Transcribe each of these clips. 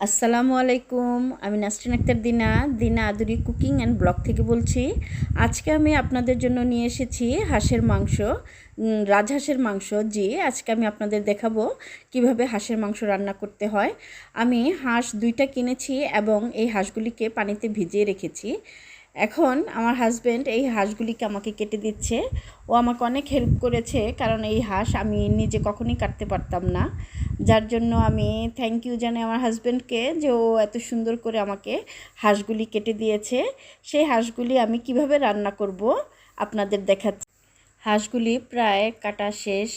আসসালামু আলাইকুম। আমি নাসরিন আক্তার দিনা আদুরি কুকিং অ্যান্ড ব্লগ থেকে বলছি। আজকে আমি আপনাদের জন্য নিয়ে এসেছি হাঁসের মাংস, রাজহাঁসের মাংস। আজকে আমি আপনাদের দেখাবো কিভাবে হাঁসের মাংস রান্না করতে হয়। আমি হাঁস 2টা কিনেছি এবং এই হাঁসগুলিকে পানিতে ভিজিয়ে রেখেছি। এখন আমার হাজব্যান্ড এই হাঁসগুলিকে আমাকে কেটে দিচ্ছে। ও আমাকে অনেক হেল্প করেছে, কারণ এই হাঁস আমি নিজে কখনোই কাটতে পারতাম না। যার জন্য আমি থ্যাংক ইউ জানাই আমার হাজব্যান্ডকে, যে ও এত সুন্দর করে আমাকে হাঁসগুলি কেটে দিয়েছে। সেই হাঁসগুলি আমি কিভাবে রান্না করব আপনাদের দেখাচ্ছি। হাঁসগুলি প্রায় কাটা শেষ।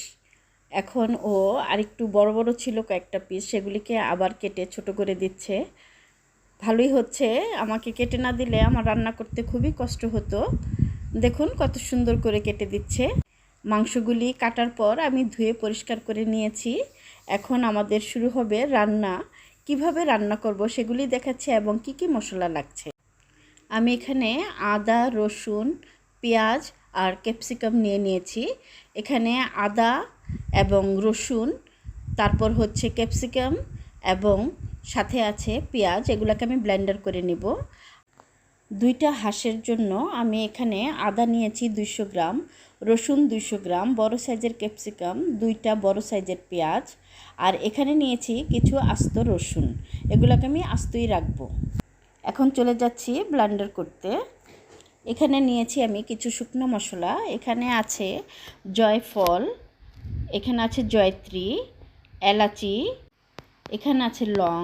এখন ও আরেকটু বড় বড় ছিল কয়েকটা পিস, সেগুলিকে আবার কেটে ছোট করে দিচ্ছে। ভালোই হচ্ছে, আমাকে কেটে না দিলে আমার রান্না করতে খুবই কষ্ট হতো। দেখুন কত সুন্দর করে কেটে দিচ্ছে। মাংসগুলি কাটার পর আমি ধুয়ে পরিষ্কার করে নিয়েছি। এখন আমাদের শুরু হবে রান্না। কিভাবে রান্না করব সেগুলি দেখাচ্ছি এবং কি কি মশলা লাগছে। আমি এখানে আদা, রসুন, পেঁয়াজ আর ক্যাপসিকাম নিয়ে নিয়েছি। এখানে আদা এবং রসুন, তারপর হচ্ছে ক্যাপসিকাম এবং সাথে আছে পেঁয়াজ, এগুলোকে আমি ব্লেন্ডার করে নিব। 2টা হাঁসের জন্য আমি এখানে আদা নিয়েছি 200 গ্রাম, রসুন 200 গ্রাম, বড় সাইজের ক্যাপসিকাম, 2টা বড় সাইজের পেঁয়াজ, আর এখানে নিয়েছি কিছু আস্ত রসুন। এগুলোকে আমি আস্তই রাখবো। এখন চলে যাচ্ছি ব্লেন্ডার করতে। এখানে নিয়েছি আমি কিছু শুকনো মশলা। এখানে আছে জয়ফল, এখানে আছে জয়ত্রী, এলাচি, এখানে আছে লং,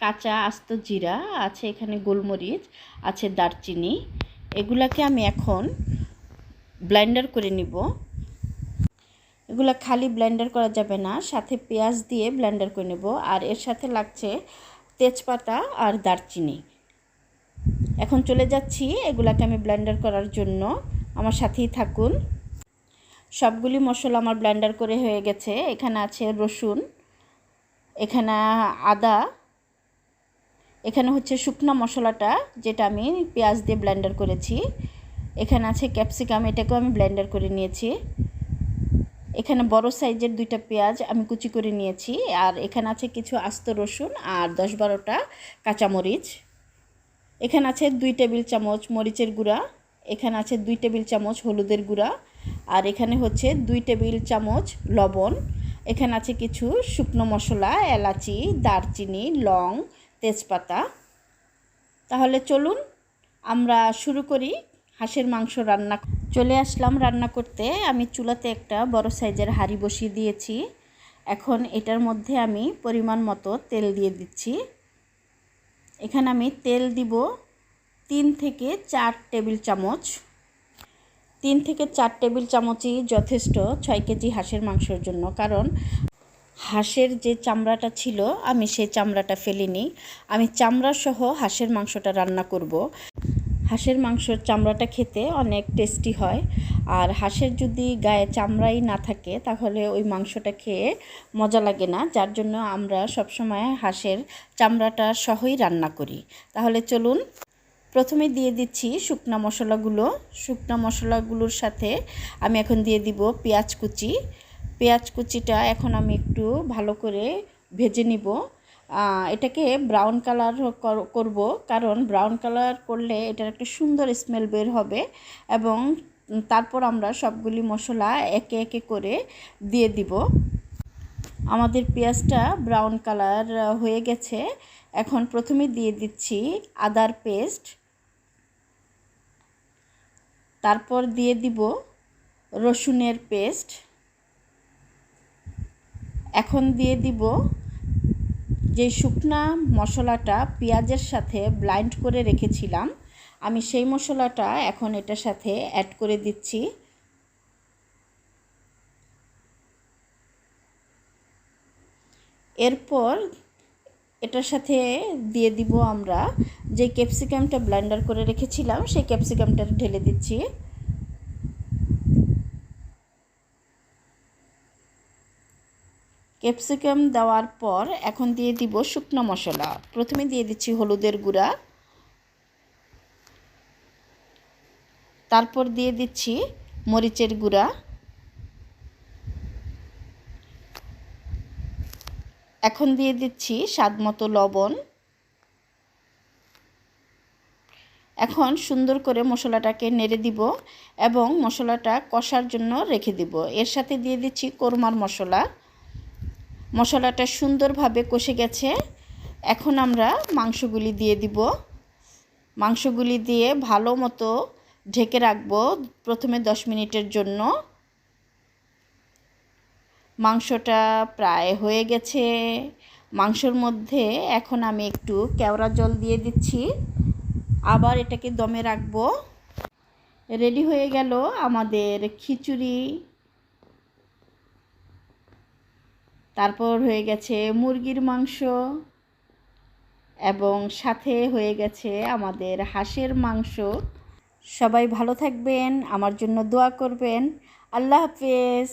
কাঁচা আস্ত জিরা আছে, এখানে গোলমরিচ আছে, দারচিনি। এগুলাকে আমি এখন ব্লেন্ডার করে নিব। এগুলা খালি ব্লেন্ডার করা যাবে না, সাথে পেঁয়াজ দিয়ে ব্লেন্ডার করে নেব। আর এর সাথে লাগছে তেজপাতা আর দারচিনি। এখন চলে যাচ্ছি এগুলাকে আমি ব্লেন্ডার করার জন্য, আমার সাথেই থাকুন। সবগুলি মশলা আমার ব্লেন্ডার করে হয়ে গেছে। এখানে আছে রসুন, এখানে আদা, এখানে হচ্ছে শুকনো মশলাটা যেটা আমি পেঁয়াজ দিয়ে ব্লেন্ডার করেছি। এখানে আছে ক্যাপসিকাম, এটাকেও আমি ব্লেন্ডার করে নিয়েছি। এখানে বড় সাইজের 2টা পেঁয়াজ আমি কুচি করে নিয়েছি। আর এখানে আছে কিছু আস্ত রসুন আর 10-12টা কাঁচামরিচ। এখানে আছে 2 টেবিল চামচ মরিচের গুঁড়া, এখানে আছে 2 টেবিল চামচ হলুদের গুঁড়া, আর এখানে হচ্ছে 2 টেবিল চামচ লবণ। এখানে আছে কিছু শুকনো মশলা, এলাচি, দারচিনি, লং, তেজপাতা। তাহলে চলুন আমরা শুরু করি হাঁসের মাংস রান্না। চলে আসলাম রান্না করতে। আমি চুলাতে একটা বড় সাইজের হাঁড়ি বসিয়ে দিয়েছি। এখন এটার মধ্যে আমি পরিমাণ মতো তেল দিয়ে দিচ্ছি। এখানে আমি তেল দিব 3 থেকে 4 টেবিল চামচ। 3 থেকে 4 টেবিল চামচই যথেষ্ট 6 কেজি হাঁসের মাংসের জন্য, কারণ হাঁসের যে চামড়াটা ছিল আমি সেই চামড়াটা ফেলিনি। আমি চামড়া সহ হাঁসের মাংসটা রান্না করব। হাঁসের মাংসর চামড়াটা খেতে অনেক টেস্টি হয়, আর হাঁসের যদি গায়ে চামড়াই না থাকে তাহলে ওই মাংসটা খেয়ে মজা লাগে না। যার জন্য আমরা সবসময় হাঁসের চামড়াটা সহই রান্না করি। তাহলে চলুন প্রথমে দিয়ে দিচ্ছি শুকনা মশলাগুলো। শুকনা মশলাগুলোর সাথে আমি এখন দিয়ে দিব পেঁয়াজ কুচি। পেঁয়াজ কুচিটা এখন আমি একটু ভালো করে ভেজে নিব। এটাকে ব্রাউন কালার করব, কারণ ব্রাউন কালার করলে এটার একটা সুন্দর স্মেল বের হবে। এবং তারপর আমরা সবগুলি মশলা একে একে করে দিয়ে দিব। আমাদের পেঁয়াজটা ব্রাউন কালার হয়ে গেছে। এখন প্রথমে দিয়ে দিচ্ছি আদার পেস্ট, তারপর দিয়ে দিব রসুনের পেস্ট, এখন দিয়ে দিব যে শুকনা মশলাটা পেঁয়াজের সাথে ব্লেন্ড করে রেখেছিলাম, আমি সেই মশলাটা এখন এটার সাথে অ্যাড করে দিচ্ছি। এরপর এটার সাথে দিয়ে দিব আমরা যে ক্যাপসিকামটা ব্লেন্ডার করে রেখেছিলাম, সেই ক্যাপসিকামটা ঢেলে দিচ্ছি। ক্যাপসিকাম দেওয়ার পর এখন দিয়ে দিব শুকনো মশলা। প্রথমে দিয়ে দিচ্ছি হলুদের গুঁড়া, তারপর দিয়ে দিচ্ছি মরিচের গুঁড়া, এখন দিয়ে দিচ্ছি স্বাদ মতো লবণ, এখন সুন্দর করে মশলাটাকে নেড়ে দিব এবং মশলাটা কষার জন্য রেখে দিব। এর সাথে দিয়ে দিচ্ছি কোরমার মশলা। মশলাটা সুন্দরভাবে কষে গেছে। এখন আমরা মাংসগুলি দিয়ে দিব। মাংসগুলি দিয়ে ভালো মতো ঢেকে রাখবো প্রথমে 10 মিনিটের জন্য। মাংসটা প্রায় হয়ে গেছে। মাংসর মধ্যে এখন আমি একটু কেওড়া জল দিয়ে দিচ্ছি। আবার এটাকে দমে রাখবো। রেডি হয়ে গেল আমাদের খিচুড়ি। তারপর হয়ে গেছে মুরগির মাংস এবং সাথে হয়ে গেছে আমাদের হাঁসের মাংস। সবাই ভালো থাকবেন, আমার জন্য দোয়া করবেন। আল্লাহ হাফেজ।